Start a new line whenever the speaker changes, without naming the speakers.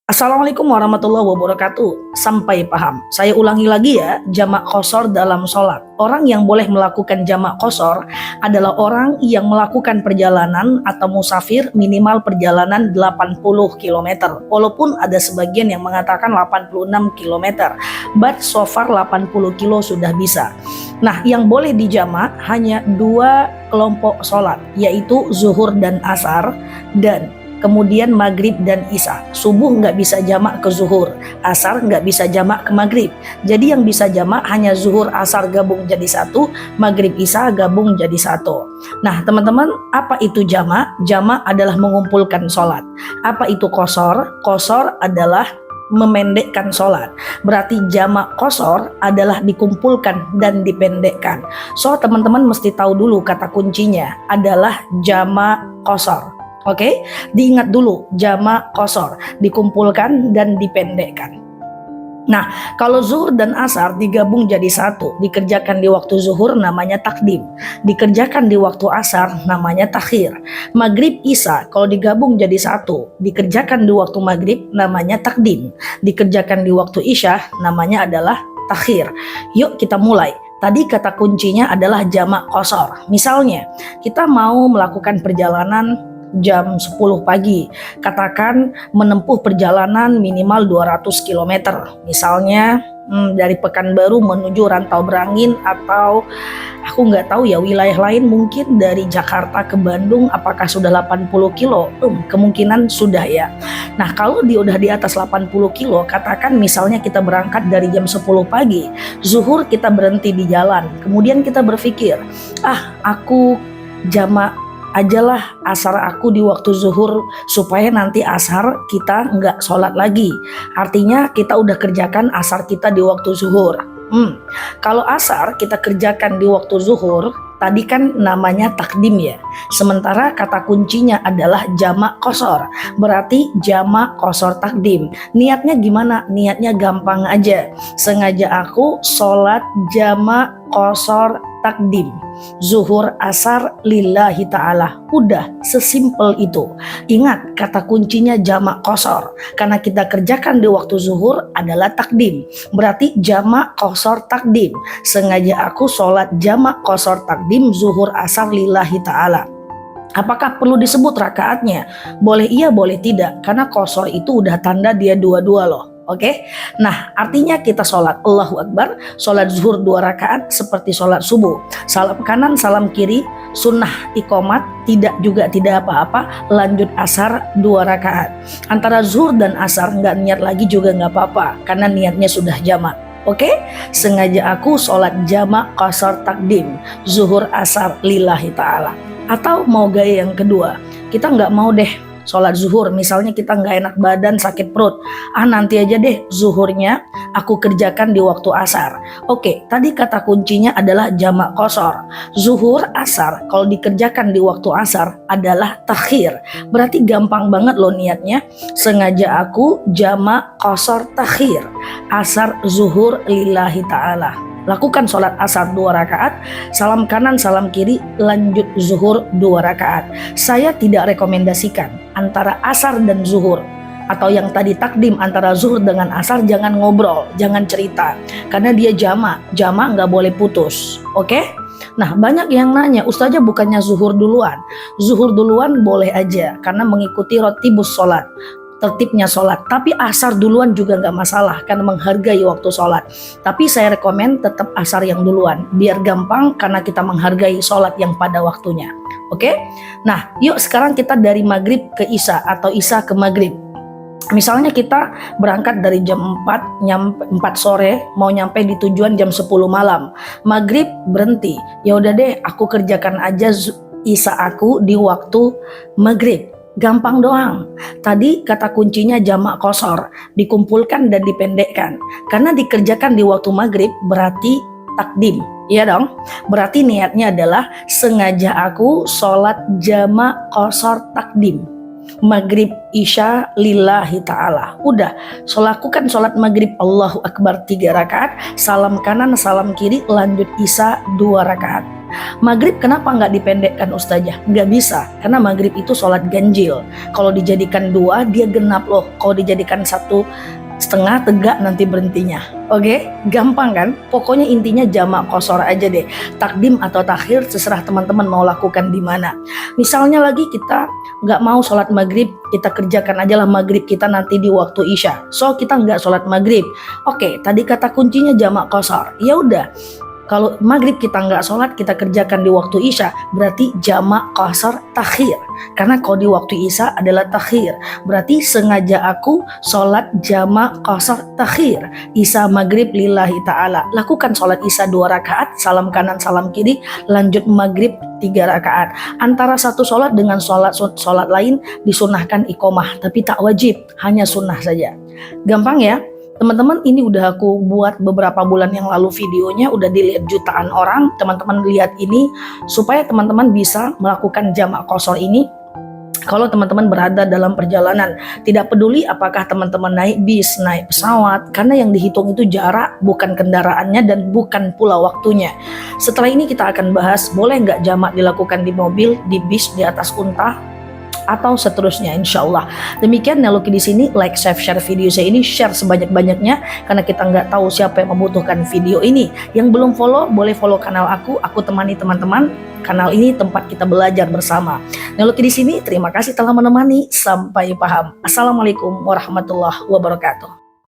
Assalamualaikum warahmatullahi wabarakatuh. Sampai paham. Saya ulangi lagi ya, jamak qashar dalam sholat. Orang yang boleh melakukan jamak qashar adalah orang yang melakukan perjalanan atau musafir minimal perjalanan 80 km. Walaupun ada sebagian yang mengatakan 86 km. But so far 80 kilo sudah bisa. Nah, yang boleh dijamak hanya dua kelompok sholat, yaitu zuhur dan asar, dan kemudian maghrib dan isya. Subuh nggak bisa jamak ke zuhur, asar nggak bisa jamak ke maghrib. Jadi yang bisa jamak hanya zuhur asar gabung jadi satu, maghrib isya gabung jadi satu. Nah teman-teman, apa itu jamak? Jamak adalah mengumpulkan sholat. Apa itu qashar? Qashar adalah memendekkan sholat. Berarti jamak qashar adalah dikumpulkan dan dipendekkan. So teman-teman mesti tahu dulu kata kuncinya adalah jamak qashar. Oke, diingat dulu jamak qashar, dikumpulkan dan dipendekkan. Nah, kalau zuhur dan asar digabung jadi satu, dikerjakan di waktu zuhur namanya takdim, dikerjakan di waktu asar namanya takhir. Maghrib isya kalau digabung jadi satu, dikerjakan di waktu maghrib namanya takdim, dikerjakan di waktu isya namanya adalah takhir. Yuk kita mulai. Tadi kata kuncinya adalah jamak qashar. Misalnya, kita mau melakukan perjalanan jam 10 pagi, katakan menempuh perjalanan minimal 200 km, misalnya dari Pekanbaru menuju Rantau Berangin, atau aku nggak tahu ya wilayah lain, mungkin dari Jakarta ke Bandung apakah sudah 80 kilo? Kemungkinan sudah ya. Nah kalau udah di atas 80 kilo, katakan misalnya kita berangkat dari jam 10 pagi, zuhur kita berhenti di jalan, kemudian kita berpikir, aku jamak ajalah asar aku di waktu zuhur supaya nanti asar kita nggak sholat lagi. Artinya kita udah kerjakan asar kita di waktu zuhur. Kalau asar kita kerjakan di waktu zuhur, tadi kan namanya takdim ya. Sementara kata kuncinya adalah jamak qashar. Berarti jamak qashar takdim. Niatnya gimana? Niatnya gampang aja. Sengaja aku sholat jamak qashar takdim, zuhur asar lillahi ta'ala. Udah sesimpel itu. Ingat kata kuncinya jamak qashar, karena kita kerjakan di waktu zuhur adalah takdim. Berarti jamak qashar takdim. Sengaja aku sholat jamak qashar takdim zuhur asar lillahi ta'ala. Apakah perlu disebut rakaatnya? Boleh iya, boleh tidak, karena qashar itu udah tanda dia dua-dua loh. Oke, nah artinya kita sholat Allahu Akbar, sholat zuhur 2 rakaat seperti sholat subuh, salam kanan salam kiri, sunnah iqomat, tidak apa-apa, lanjut asar 2 rakaat. Antara zuhur dan asar nggak niat lagi juga nggak apa-apa, karena niatnya sudah jamak. Oke, sengaja aku sholat jamak qashar takdim, zuhur asar lillahi ta'ala. Atau mau gaya yang kedua, kita nggak mau deh sholat zuhur, misalnya kita nggak enak badan, sakit perut, nanti aja deh zuhurnya aku kerjakan di waktu asar. Oke, tadi kata kuncinya adalah jamak qashar. Zuhur asar kalau dikerjakan di waktu asar adalah takhir. Berarti gampang banget loh niatnya. Sengaja aku jamak qashar takhir, asar zuhur lillahi ta'ala. Lakukan sholat asar 2 rakaat, salam kanan salam kiri, lanjut zuhur 2 rakaat. Saya tidak rekomendasikan antara asar dan zuhur, atau yang tadi takdim antara zuhur dengan asar, jangan ngobrol, jangan cerita, karena dia jamak nggak boleh putus. Oke? Nah banyak yang nanya, Ustazah bukannya zuhur duluan? Zuhur duluan boleh aja, karena mengikuti rotibus sholat, tertibnya sholat. Tapi asar duluan juga nggak masalah, karena menghargai waktu sholat. Tapi saya rekomen tetap asar yang duluan, biar gampang, karena kita menghargai sholat yang pada waktunya. Oke? Nah yuk sekarang kita dari maghrib ke isya, atau isya ke maghrib. Misalnya kita berangkat dari jam 4 sore, mau nyampe di tujuan jam 10 malam. Maghrib berhenti, ya udah deh aku kerjakan aja isya aku di waktu maghrib. Gampang doang. Tadi kata kuncinya jamak qashar, dikumpulkan dan dipendekkan. Karena dikerjakan di waktu maghrib berarti takdim, iya dong. Berarti niatnya adalah sengaja aku sholat jamak qashar takdim. maghrib, isya lillahi ta'ala. Udah, lakukan sholat maghrib Allahu Akbar 3 rakaat, salam kanan, salam kiri, lanjut isya 2 rakaat. Maghrib kenapa nggak dipendekkan Ustazah? Nggak bisa, karena maghrib itu sholat ganjil. Kalau dijadikan 2 dia genap loh. Kalau dijadikan 1,5 tegak nanti berhentinya. Oke, gampang kan? Pokoknya intinya jamak qashar aja deh. Takdim atau takhir terserah teman-teman mau lakukan di mana. Misalnya lagi kita nggak mau sholat maghrib, kita kerjakan aja lah maghrib kita nanti di waktu isya. So kita nggak sholat maghrib. Oke, tadi kata kuncinya jamak qashar. Ya udah. Kalau maghrib kita nggak sholat, kita kerjakan di waktu isya, berarti jamak qashar takhir. Karena kalau di waktu isya adalah takhir, berarti sengaja aku sholat jamak qashar takhir. Isya maghrib lillahi ta'ala. Lakukan sholat isya 2 rakaat, salam kanan salam kiri, lanjut maghrib 3 rakaat. Antara satu sholat dengan sholat lain disunahkan iqomah, tapi tak wajib, hanya sunnah saja. Gampang ya? Teman-teman, ini udah aku buat beberapa bulan yang lalu videonya, udah dilihat jutaan orang. Teman-teman lihat ini supaya teman-teman bisa melakukan jamak qashar ini kalau teman-teman berada dalam perjalanan. Tidak peduli apakah teman-teman naik bis, naik pesawat, karena yang dihitung itu jarak, bukan kendaraannya dan bukan pula waktunya. Setelah ini kita akan bahas boleh nggak jamak dilakukan di mobil, di bis, di atas unta, atau seterusnya, insya Allah. Demikian Neloki di sini, like, share video saya ini, share sebanyak-banyaknya karena kita nggak tahu siapa yang membutuhkan video ini. Yang belum follow, boleh follow kanal aku temani teman-teman. Kanal ini tempat kita belajar bersama. Neloki di sini, terima kasih telah menemani. Sampai paham. Assalamualaikum warahmatullahi wabarakatuh.